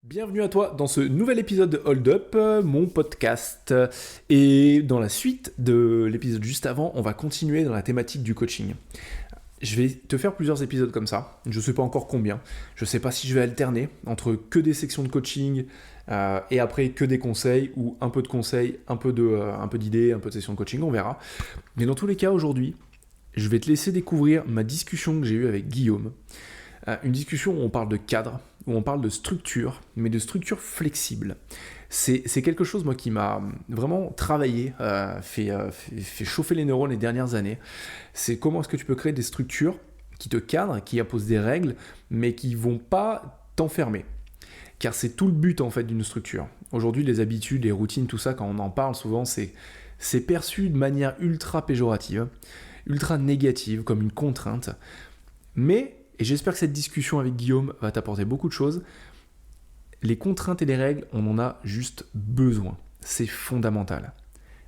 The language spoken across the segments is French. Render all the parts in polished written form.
Bienvenue à toi dans ce nouvel épisode de Hold Up, mon podcast. Et dans la suite de l'épisode juste avant, on va continuer dans la thématique du coaching. Je vais te faire plusieurs épisodes comme ça, je ne sais pas encore combien. Je ne sais pas si je vais alterner entre que des sections de coaching et après que des conseils ou un peu de conseils, un peu d'idées, un peu de sessions de coaching, on verra. Mais dans tous les cas, aujourd'hui, je vais te laisser découvrir ma discussion que j'ai eue avec Guillaume. Une discussion où on parle de cadre, où on parle de structure, mais de structure flexible. C'est quelque chose, moi, qui m'a vraiment travaillé, fait chauffer les neurones les dernières années. C'est comment est-ce que tu peux créer des structures qui te cadrent, qui imposent des règles, mais qui ne vont pas t'enfermer. Car c'est tout le but, en fait, d'une structure. Aujourd'hui, les habitudes, les routines, tout ça, quand on en parle, souvent, c'est perçu de manière ultra péjorative, ultra négative, comme une contrainte. Mais, et j'espère que cette discussion avec Guillaume va t'apporter beaucoup de choses, les contraintes et les règles, on en a juste besoin. C'est fondamental.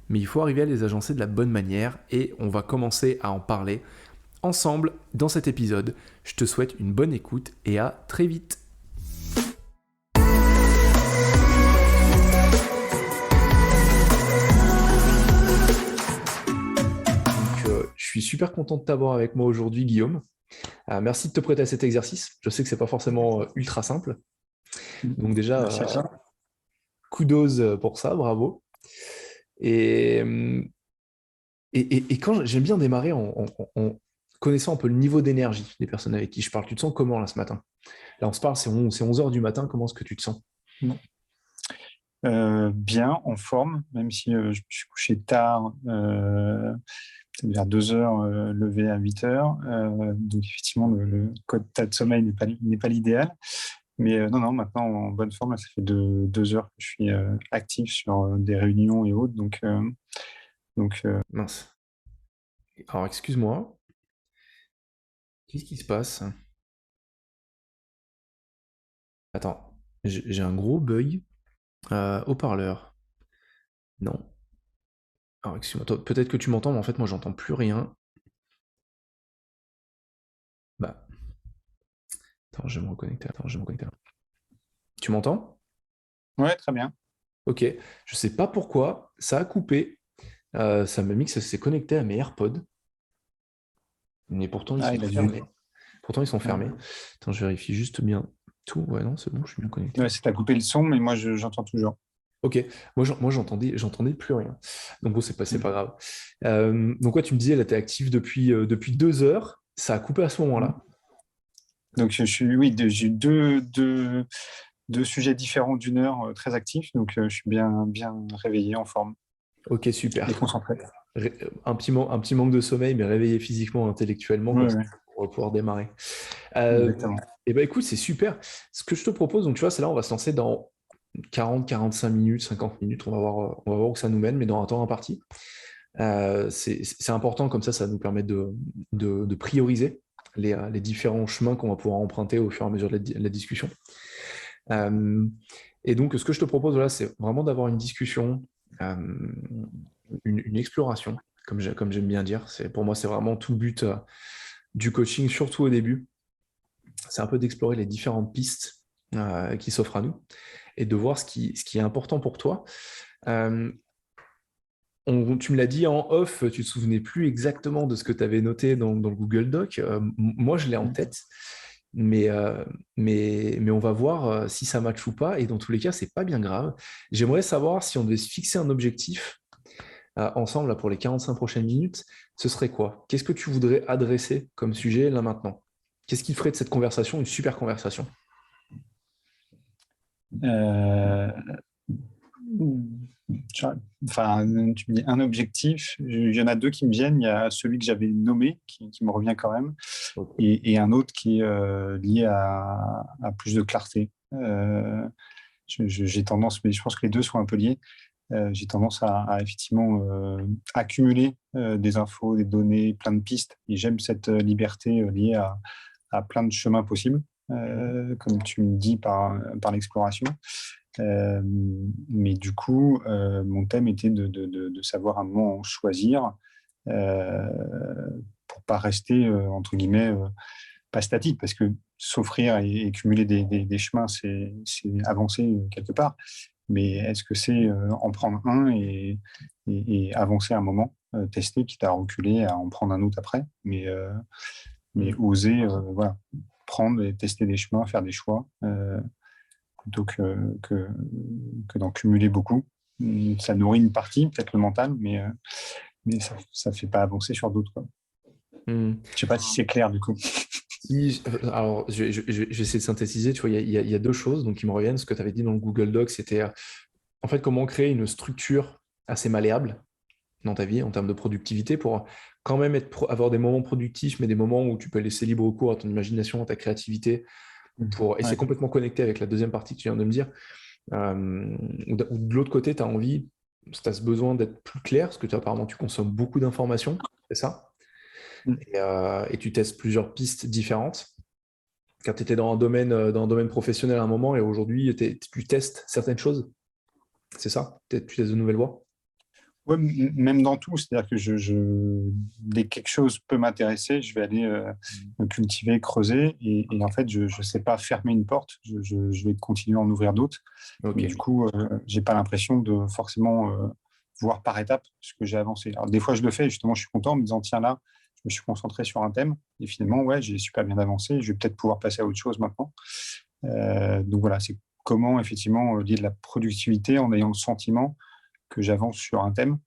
Mais il faut arriver à les agencer de la bonne manière et on va commencer à en parler ensemble dans cet épisode. Je te souhaite une bonne écoute et à très vite. Je suis super content de t'avoir avec moi aujourd'hui, Guillaume. Merci de te prêter à cet exercice. Je sais que c'est pas forcément ultra simple. Donc déjà, Merci à toi. kudos pour ça, bravo. Et, et quand j'aime bien démarrer en connaissant un peu le niveau d'énergie des personnes avec qui je parle. Tu te sens comment là ce matin? Là on se parle, c'est 11 heures du matin, comment est-ce que tu te sens? Bien, en forme, même si je me suis couché tard, peut-être vers 2 heures, levé à 8 heures. Donc effectivement, le quota de sommeil n'est pas l'idéal. Mais non, maintenant en bonne forme, là, ça fait 2 heures que je suis actif sur des réunions et autres. Donc Mince. Alors excuse-moi, qu'est-ce qui se passe? Attends, j'ai un gros bug. Haut-parleur. Non. Alors excuse-moi, peut-être que tu m'entends, mais en fait moi j'entends plus rien. Bah, attends, je vais me reconnecter. Tu m'entends? ouais, très bien. Ok. Je sais pas pourquoi, ça a coupé. Ça m'a mis que ça s'est connecté à mes AirPods. Mais pourtant ils Ah, sont il a dû. fermés. Pourtant ils sont Ouais, fermés. Attends, je vérifie juste bien tout. Ouais, non, c'est bon, je suis bien connecté. ouais, c'est t'as coupé le son, mais moi j'entends toujours. Ok, moi j'entendais plus rien. Donc bon, c'est Mm. pas grave. Donc ouais, tu me disais, là, t'es actif depuis 2 heures. Ça a coupé à ce Mm. moment-là. Donc oui, j'ai eu deux sujets différents d'une heure très actifs, donc je suis bien réveillé, en forme Ok, et super. concentré. Un petit manque de sommeil, mais réveillé physiquement, intellectuellement, comme Ouais, ça, ouais, pour pouvoir démarrer. Euh, exactement. et ben écoute, c'est super. Ce que je te propose, donc tu vois, c'est là, on va se lancer dans 40, 45 minutes, 50 minutes, on va voir où ça nous mène, mais dans un temps imparti. C'est important, comme ça nous permet de prioriser les différents chemins qu'on va pouvoir emprunter au fur et à mesure de la discussion. Euh, et donc, ce que je te propose, là, c'est vraiment d'avoir une discussion, euh, une exploration, comme j'aime bien dire. Pour moi, c'est vraiment tout le but du coaching, surtout au début. C'est un peu d'explorer les différentes pistes qui s'offrent à nous et de voir ce qui est important pour toi. Euh, Tu me l'as dit en off, tu te souvenais plus exactement de ce que tu avais noté dans le Google Doc. Moi, je l'ai en tête, mais, euh, mais on va voir si ça match ou pas. Et dans tous les cas, c'est pas bien grave. J'aimerais savoir si on devait se fixer un objectif ensemble là, pour les 45 prochaines minutes, ce serait quoi? Qu'est-ce que tu voudrais adresser comme sujet là maintenant? Qu'est-ce qui ferait de cette conversation une super conversation? Euh, enfin, tu me dis un objectif. Il y en a deux qui me viennent. Il y a celui que j'avais nommé, qui me revient quand même, Ok. et un autre qui est lié à plus de clarté. J'ai tendance, mais je pense que les deux sont un peu liés. J'ai tendance à effectivement accumuler des infos, des données, plein de pistes. Et j'aime cette liberté liée à plein de chemins possibles, comme tu me dis par l'exploration. Mais du coup, mon thème était de savoir un moment choisir pour pas rester, entre guillemets, pas statique, parce que s'offrir et cumuler des chemins, c'est avancer quelque part. Mais est-ce que c'est en prendre un et avancer un moment, tester, quitte à reculer, à en prendre un autre après, mais oser voilà, prendre et tester des chemins, faire des choix, plutôt que d'en cumuler beaucoup. Ça nourrit une partie, peut-être le mental, mais ça ne fait pas avancer sur d'autres, quoi. Je ne sais pas si c'est clair du coup. Alors, je vais essayer de synthétiser. Tu vois, il y a deux choses donc, qui me reviennent. Ce que tu avais dit dans le Google Doc, c'était en fait comment créer une structure assez malléable dans ta vie en termes de productivité pour quand même avoir des moments productifs, mais des moments où tu peux laisser libre cours à ton imagination, à ta créativité. Et c'est Ouais. complètement connecté avec la deuxième partie que tu viens de me dire. Ou de l'autre côté, tu as envie, tu as ce besoin d'être plus clair, parce que apparemment tu consommes beaucoup d'informations, c'est ça? Et tu testes plusieurs pistes différentes. Quand tu étais dans un domaine professionnel à un moment, et aujourd'hui, tu testes certaines choses, c'est ça? Tu testes de nouvelles voies? Ouais, même dans tout, c'est-à-dire que dès que quelque chose peut m'intéresser, je vais aller me cultiver, creuser, et en fait, je ne sais pas fermer une porte, je vais continuer à en ouvrir d'autres, Ok. mais du coup, j'ai pas l'impression de forcément voir par étapes ce que j'ai avancé. Alors, des fois, je le fais, justement, je suis content en me disant, tiens, là, je me suis concentré sur un thème, et finalement, ouais, j'ai super bien avancé, je vais peut-être pouvoir passer à autre chose maintenant. Donc voilà, c'est comment, effectivement, lier de la productivité en ayant le sentiment que j'avance sur un thème,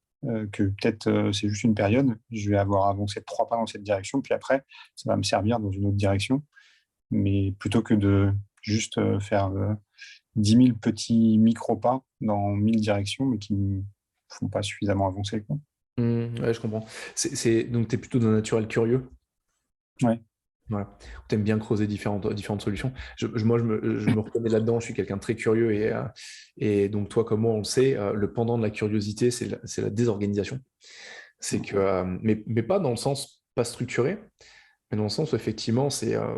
que peut-être c'est juste une période, je vais avoir avancé 3 pas dans cette direction, puis après, ça va me servir dans une autre direction. Mais plutôt que de juste faire 10 000 petits micro-pas dans 1000 directions, mais qui ne me font pas suffisamment avancer, quoi. Ouais, je comprends. Donc, tu es plutôt d'un naturel curieux. Ouais. Ouais. Tu aimes bien creuser différentes solutions. Moi, je me reconnais là-dedans. Je suis quelqu'un de très curieux. Et donc, toi, comme moi, on le sait, le pendant de la curiosité, c'est la désorganisation. C'est que, mais pas dans le sens pas structuré, mais dans le sens où, effectivement,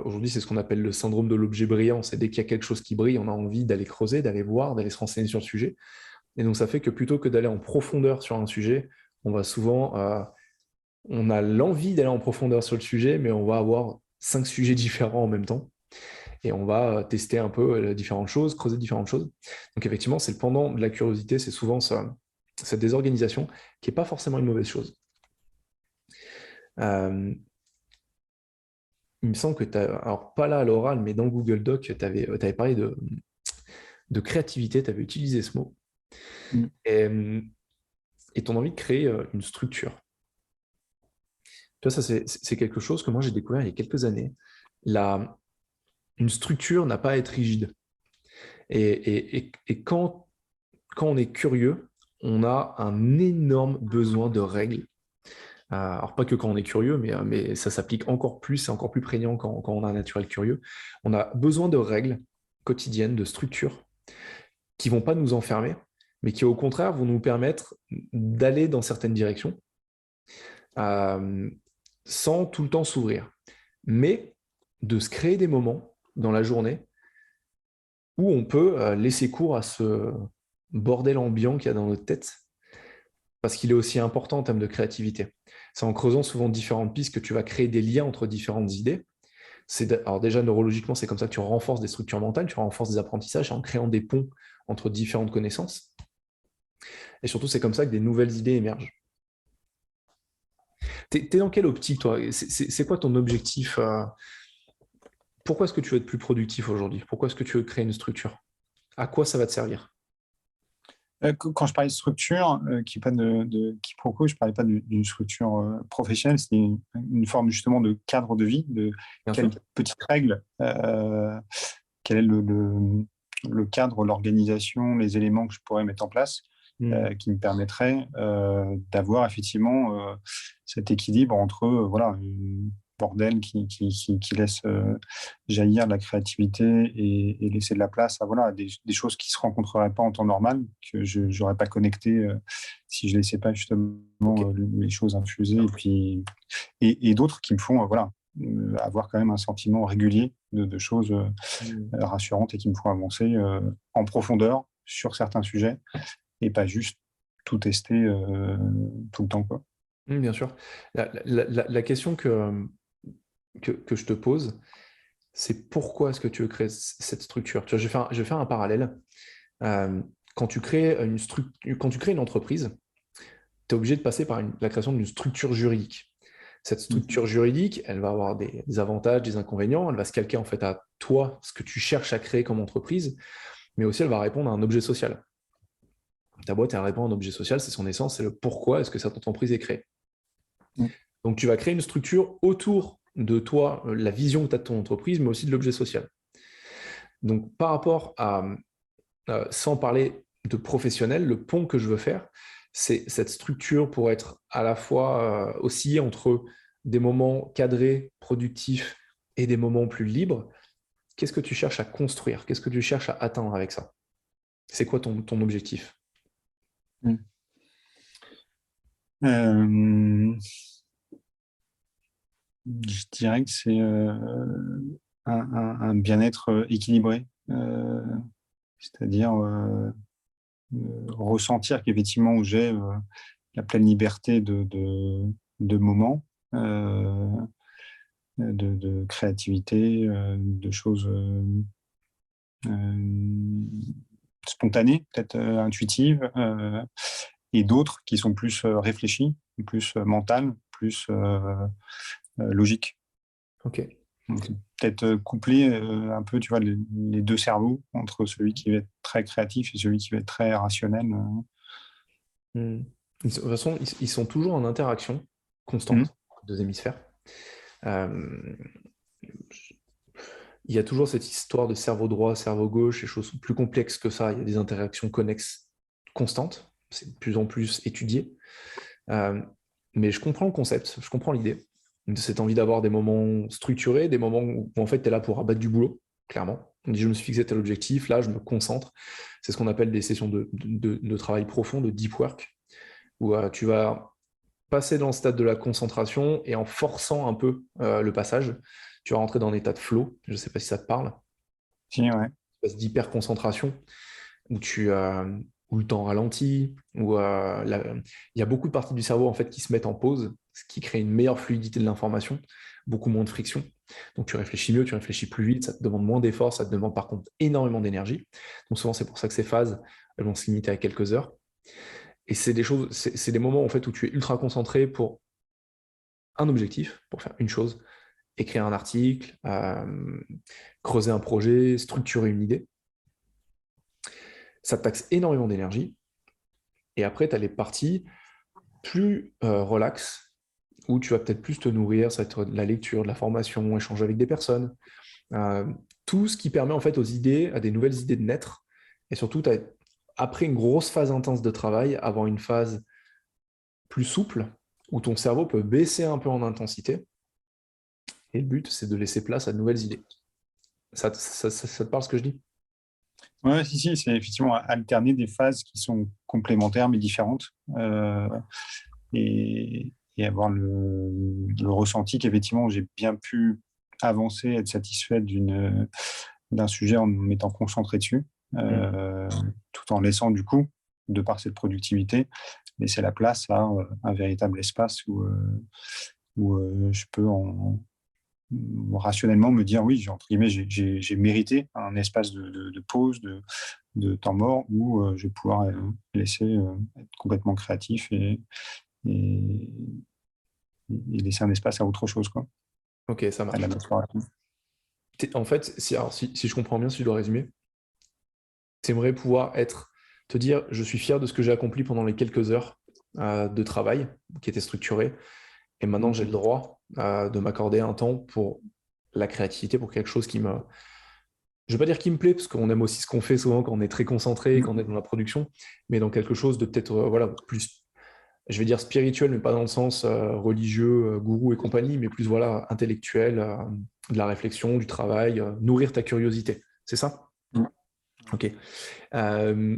aujourd'hui, c'est ce qu'on appelle le syndrome de l'objet brillant. C'est dès qu'il y a quelque chose qui brille, on a envie d'aller creuser, d'aller voir, d'aller se renseigner sur le sujet. Et donc, ça fait que plutôt que d'aller en profondeur sur un sujet, on va souvent, on a l'envie d'aller en profondeur sur le sujet, mais on va avoir 5 sujets différents en même temps. Et on va tester un peu différentes choses, creuser différentes choses. Donc effectivement, c'est le pendant de la curiosité, c'est souvent cette désorganisation qui n'est pas forcément une mauvaise chose. Euh, il me semble que tu as, alors pas là à l'oral, mais dans le Google Doc, tu avais parlé de créativité, tu avais utilisé ce mot. Mm. Et ton envie de créer une structure. Tu vois, ça, c'est quelque chose que moi, j'ai découvert il y a quelques années. Une structure n'a pas à être rigide. Et quand on est curieux, on a un énorme besoin de règles. Alors, pas que quand on est curieux, mais ça s'applique encore plus, c'est encore plus prégnant quand on a un naturel curieux. On a besoin de règles quotidiennes, de structures qui vont pas nous enfermer, mais qui au contraire vont nous permettre d'aller dans certaines directions euh, sans tout le temps s'ouvrir. Mais de se créer des moments dans la journée où on peut laisser cours à ce bordel ambiant qu'il y a dans notre tête, parce qu'il est aussi important en termes de créativité. C'est en creusant souvent différentes pistes que tu vas créer des liens entre différentes idées. Alors déjà, neurologiquement, c'est comme ça que tu renforces des structures mentales, tu renforces des apprentissages en créant des ponts entre différentes connaissances. Et surtout, c'est comme ça que des nouvelles idées émergent. T'es dans quelle optique, toi? C'est quoi ton objectif? Pourquoi est-ce que tu veux être plus productif aujourd'hui? Pourquoi est-ce que tu veux créer une structure? À quoi ça va te servir? Quand je parlais de structure, qui pas de quiproquo, je ne parlais pas d'une structure professionnelle, c'était une forme justement de cadre de vie, de Bien sûr. quelles petites règles, quel est le cadre, l'organisation, les éléments que je pourrais mettre en place, qui me permettraient d'avoir effectivement cet équilibre entre voilà, une bordel qui laisse jaillir de la créativité et laisser de la place à voilà, des choses qui ne se rencontreraient pas en temps normal, que je n'aurais pas connecté si je ne laissais pas justement Ok. les choses infuser. Et d'autres qui me font voilà, avoir quand même un sentiment régulier de choses rassurantes et qui me font avancer en profondeur sur certains sujets et pas juste tout tester tout le temps, quoi. Bien sûr. La question que je te pose, c'est pourquoi est-ce que tu veux créer cette structure? Tu vois, je vais faire un parallèle. Euh, quand tu crées quand tu crées une entreprise, tu es obligé de passer par la création d'une structure juridique. Cette structure juridique, elle va avoir des avantages, des inconvénients, elle va se calquer en fait à toi, ce que tu cherches à créer comme entreprise, mais aussi elle va répondre à un objet social. Ta boîte, elle répond à un objet social, c'est son essence, c'est le pourquoi est-ce que cette entreprise est créée. Mm. Donc tu vas créer une structure autour de toi, la vision que tu as de ton entreprise, mais aussi de l'objet social. Donc par rapport à, sans parler de professionnel, le pont que je veux faire, c'est cette structure pour être à la fois osciller entre des moments cadrés, productifs et des moments plus libres. Qu'est-ce que tu cherches à construire? Qu'est-ce que tu cherches à atteindre avec ça? C'est quoi ton objectif? Mm. Euh, je dirais que c'est un bien-être équilibré, c'est-à-dire ressentir qu'effectivement où j'ai la pleine liberté de moments, de créativité, de choses spontanées, peut-être intuitives, et d'autres qui sont plus réfléchies, plus mentales, plus logiques. Ok. Donc, peut-être coupler un peu, tu vois, les deux cerveaux entre celui qui va être très créatif et celui qui va être très rationnel. Hmm. De toute façon, ils sont toujours en interaction Mm. constante, les deux hémisphères. Euh, il y a toujours cette histoire de cerveau droit, cerveau gauche, les choses sont plus complexes que ça. Il y a des interactions connexes constantes. C'est de plus en plus étudié. Euh, mais je comprends le concept, je comprends l'idée de cette envie d'avoir des moments structurés, des moments où en fait tu es là pour abattre du boulot, clairement. On dit je me suis fixé tel objectif, là je me concentre. C'est ce qu'on appelle des sessions de travail profond, de deep work, où tu vas passer dans le stade de la concentration et en forçant un peu le passage, tu vas rentrer dans un état de flow. Je ne sais pas si ça te parle, Si, ouais. une espèce d'hyper-concentration où le temps ralentit, il y a beaucoup de parties du cerveau en fait, qui se mettent en pause, ce qui crée une meilleure fluidité de l'information, beaucoup moins de friction. Donc tu réfléchis mieux, tu réfléchis plus vite, ça te demande moins d'efforts, ça te demande par contre énormément d'énergie. Donc souvent c'est pour ça que ces phases elles vont se limiter à quelques heures. Et c'est des moments en fait où tu es ultra concentré pour un objectif, pour faire une chose, écrire un article, creuser un projet, structurer une idée. Ça te taxe énormément d'énergie. Et après, tu as les parties plus relax, où tu vas peut-être plus te nourrir, ça va être de la lecture, de la formation, échanger avec des personnes. Euh, Tout ce qui permet en fait aux idées, à des nouvelles idées de naître. Et surtout, après une grosse phase intense de travail, avoir une phase plus souple, où ton cerveau peut baisser un peu en intensité. Et le but, c'est de laisser place à de nouvelles idées. Ça te parle ce que je dis? Ouais, si, c'est effectivement alterner des phases qui sont complémentaires mais différentes, et avoir le ressenti qu'effectivement j'ai bien pu avancer, être satisfait d'un sujet en m'étant concentré dessus, tout en laissant du coup, de par cette productivité, laisser la place à un véritable espace où je peux rationnellement me dire oui, entre guillemets, j'ai mérité un espace de pause, de temps mort où je vais pouvoir laisser être complètement créatif et, et laisser un espace à autre chose, quoi, Ok, ça à la marche. exploration. En fait, si je comprends bien, si je dois résumer, tu aimerais pouvoir te dire, je suis fier de ce que j'ai accompli pendant les quelques heures de travail qui étaient structurées, et maintenant j'ai le droit de m'accorder un temps pour la créativité, pour quelque chose je ne veux pas dire qui me plaît, parce qu'on aime aussi ce qu'on fait souvent quand on est très concentré, quand on est dans la production, mais dans quelque chose de peut-être voilà, plus, je vais dire spirituel, mais pas dans le sens religieux, gourou et compagnie, mais plus voilà, intellectuel, de la réflexion, du travail, nourrir ta curiosité. C'est ça? Ok. Euh,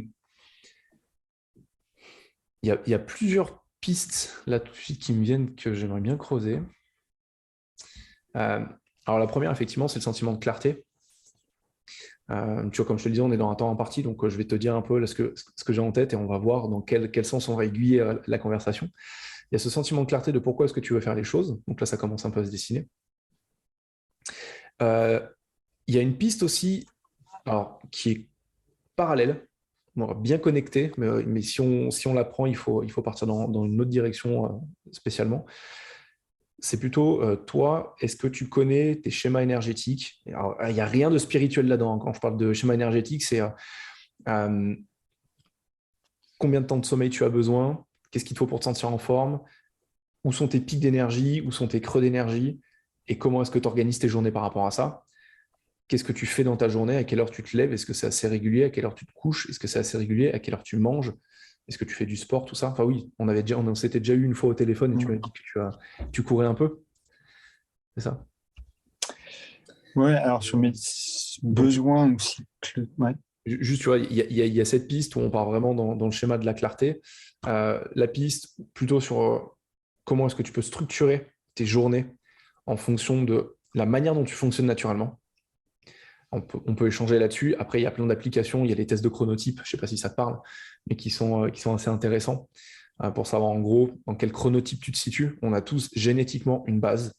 il y a plusieurs pistes là tout de suite qui me viennent que j'aimerais bien creuser. Euh, alors la première, effectivement, c'est le sentiment de clarté. Tu vois, comme je te le disais, on est dans un temps imparti, donc je vais te dire un peu là, ce que j'ai en tête et on va voir dans quel sens on va aiguiller la conversation. Il y a ce sentiment de clarté de pourquoi est-ce que tu veux faire les choses. Donc là, ça commence un peu à se dessiner. Euh, Il y a une piste aussi, alors, qui est parallèle, bon, bien connectée, mais si on la prend, il faut partir dans une autre direction spécialement. C'est plutôt, toi, est-ce que tu connais tes schémas énergétiques? Alors, il n'y a rien de spirituel là-dedans. Quand je parle de schéma énergétique, c'est euh, combien de temps de sommeil tu as besoin, qu'est-ce qu'il te faut pour te sentir en forme, où sont tes pics d'énergie, où sont tes creux d'énergie, et comment est-ce que tu organises tes journées par rapport à ça. Qu'est-ce que tu fais dans ta journée, à quelle heure tu te lèves, est-ce que c'est assez régulier, à quelle heure tu te couches, est-ce que c'est assez régulier, à quelle heure tu manges, est-ce que tu fais du sport, tout ça. Enfin oui, on s'était déjà eu une fois au téléphone et tu m'as dit que tu courais un peu, c'est ça? Ouais, alors sur mes Donc, besoins ou cycles, ouais. juste, tu vois, il y a cette piste où on part vraiment dans le schéma de la clarté. La piste, plutôt sur comment est-ce que tu peux structurer tes journées en fonction de la manière dont tu fonctionnes naturellement. On peut échanger là-dessus. Après, il y a plein d'applications. Il y a les tests de chronotype, je ne sais pas si ça te parle, mais qui sont assez intéressants pour savoir en gros dans quel chronotype tu te situes. On a tous génétiquement une base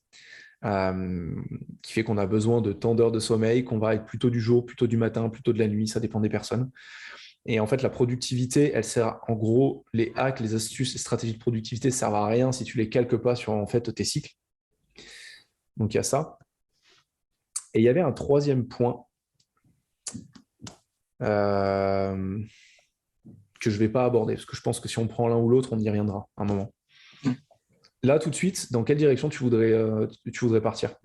euh, qui fait qu'on a besoin de tant d'heures de sommeil, qu'on va être plutôt du jour, plutôt du matin, plutôt de la nuit, ça dépend des personnes. Et en fait, la productivité, elle sert, en gros, les hacks, les astuces, les stratégies de productivité ne servent à rien si tu les calques pas sur en fait tes cycles. Donc il y a ça. Et il y avait un troisième point euh, que je ne vais pas aborder, parce que je pense que si on prend l'un ou l'autre, on y reviendra à un moment. Là, tout de suite, dans quelle direction tu voudrais partir?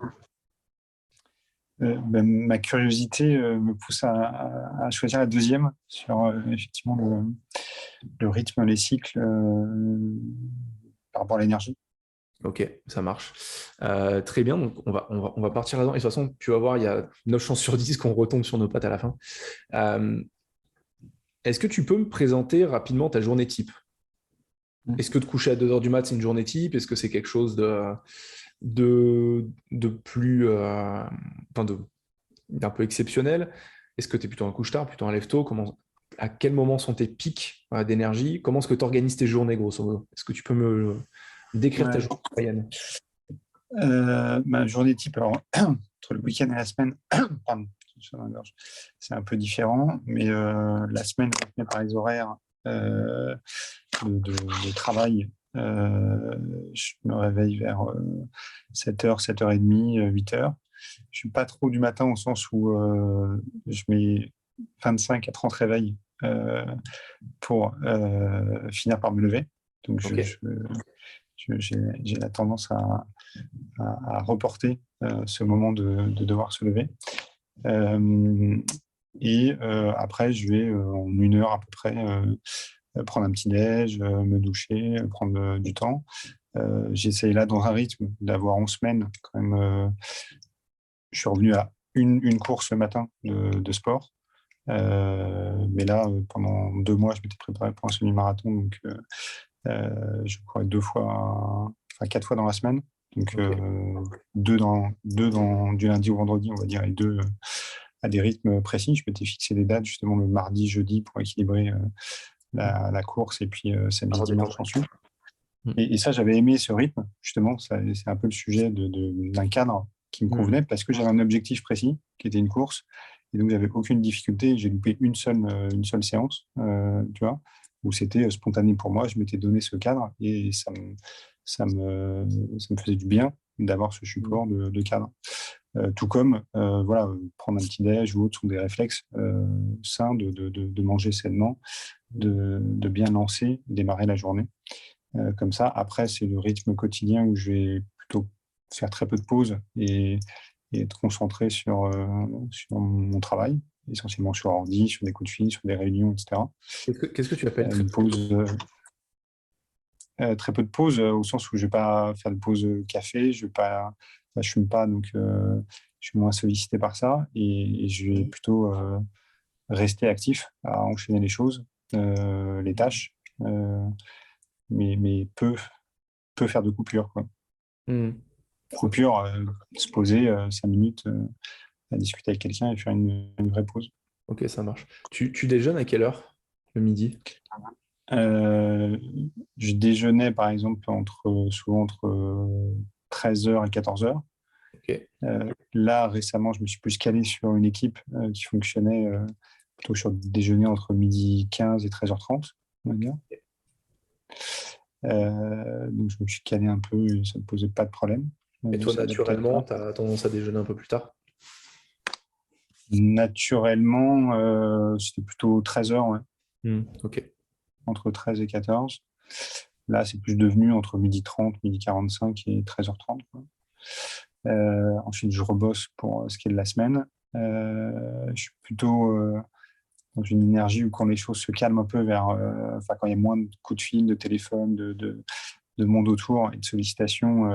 Ben, ma curiosité me pousse à choisir la deuxième sur effectivement le rythme, les cycles par rapport à l'énergie. Ok, ça marche. Très bien, donc on va partir là-dedans. Et de toute façon, tu vas voir, il y a 9 chances sur 10 qu'on retombe sur nos pattes à la fin. Euh, Est-ce que tu peux me présenter rapidement ta journée type? Est-ce que te coucher à 2 heures du mat, c'est une journée type? Est-ce que c'est quelque chose de plus, enfin d'un peu exceptionnel? Est-ce que tu es plutôt un couche-tard, plutôt un lève-tôt? À quel moment sont tes pics d'énergie? Comment est-ce que tu organises tes journées, grosso modo? Est-ce que tu peux me décrire ta Ouais. journée moyenne? Ma journée type, alors, entre le week-end et la semaine, pardon, c'est un peu différent, mais la semaine, rythmée par les horaires de travail, je me réveille vers 7h, 7h30, 8h. Je suis pas trop du matin au sens où je mets 25 à 30 réveils pour finir par me lever. Donc, Ok. j'ai la tendance à reporter ce moment de devoir se lever. Après, je vais en 1 heure à peu près prendre un petit déj, me doucher, prendre du temps. J'essaye là dans un rythme d'avoir en semaine quand même. Je suis revenu à une course le matin de sport. Mais là, pendant 2 mois, je m'étais préparé pour un semi-marathon, donc je courais 4 fois dans la semaine. Donc Ok. deux du lundi au vendredi, on va dire, et deux à des rythmes précis. Je m'étais fixé des dates justement le mardi, jeudi pour équilibrer la course et puis samedi, Alors, dimanche détendre. ensuite. Mm. Et ça, j'avais aimé ce rythme, justement. C'est un peu le sujet d'un cadre qui me Mm. convenait parce que j'avais un objectif précis qui était une course. Et donc, j'avais aucune difficulté. J'ai loupé une seule séance, tu vois, où c'était spontané pour moi. Je m'étais donné ce cadre et ça me faisait du bien d'avoir ce support de cadre. Tout comme voilà, prendre un petit déj ou autre sont des réflexes sains de manger sainement, de bien lancer, démarrer la journée. Comme ça, après, c'est le rythme quotidien où je vais plutôt faire très peu de pauses et être concentré sur mon travail, essentiellement sur ordi, sur des coups de fil, sur des réunions, etc. Qu'est-ce que tu appelles très Une peu de pause, très peu de pauses au sens où je ne vais pas faire de pause café, je ne fume pas, donc je suis moins sollicité par ça et je vais plutôt rester actif à enchaîner les choses, les tâches, mais peu faire de coupure, quoi. Mm. Ok, Coupure, se poser 5 minutes à discuter avec quelqu'un et faire une vraie pause. ok, ça marche. Tu déjeunes à quelle heure? Le midi? Euh, je déjeunais par exemple souvent entre 13h et 14h. Ok. Là, récemment, je me suis plus calé sur une équipe qui fonctionnait plutôt sur des déjeuners entre 12h15 et 13h30, on va dire. Donc, je me suis calé un peu et ça ne me posait pas de problème. Et toi, S'adapter à naturellement, ça. tu as tendance à déjeuner un peu plus tard? Naturellement, c'était plutôt 13h, ouais, Ok. entre 13 et 14. Là, c'est plus devenu entre 12h30, 12h45 et 13h30, quoi. Ensuite, je rebosse pour ce qui est de la semaine. Je suis plutôt dans une énergie où quand les choses se calment un peu enfin, quand il y a moins de coups de fil, de téléphone, de monde autour et de sollicitations,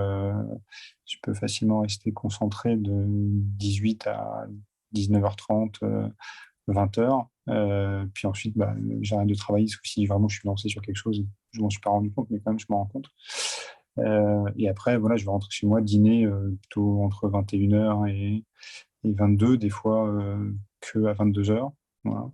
je peux facilement rester concentré de 18 à 19h30, 20h. Puis ensuite, j'arrête de travailler, sauf si vraiment je suis lancé sur quelque chose, je m'en suis pas rendu compte, mais quand même, je m'en rends compte. Et après, voilà, je vais rentrer chez moi, dîner plutôt entre 21h et 22, des fois que à 22h. Voilà.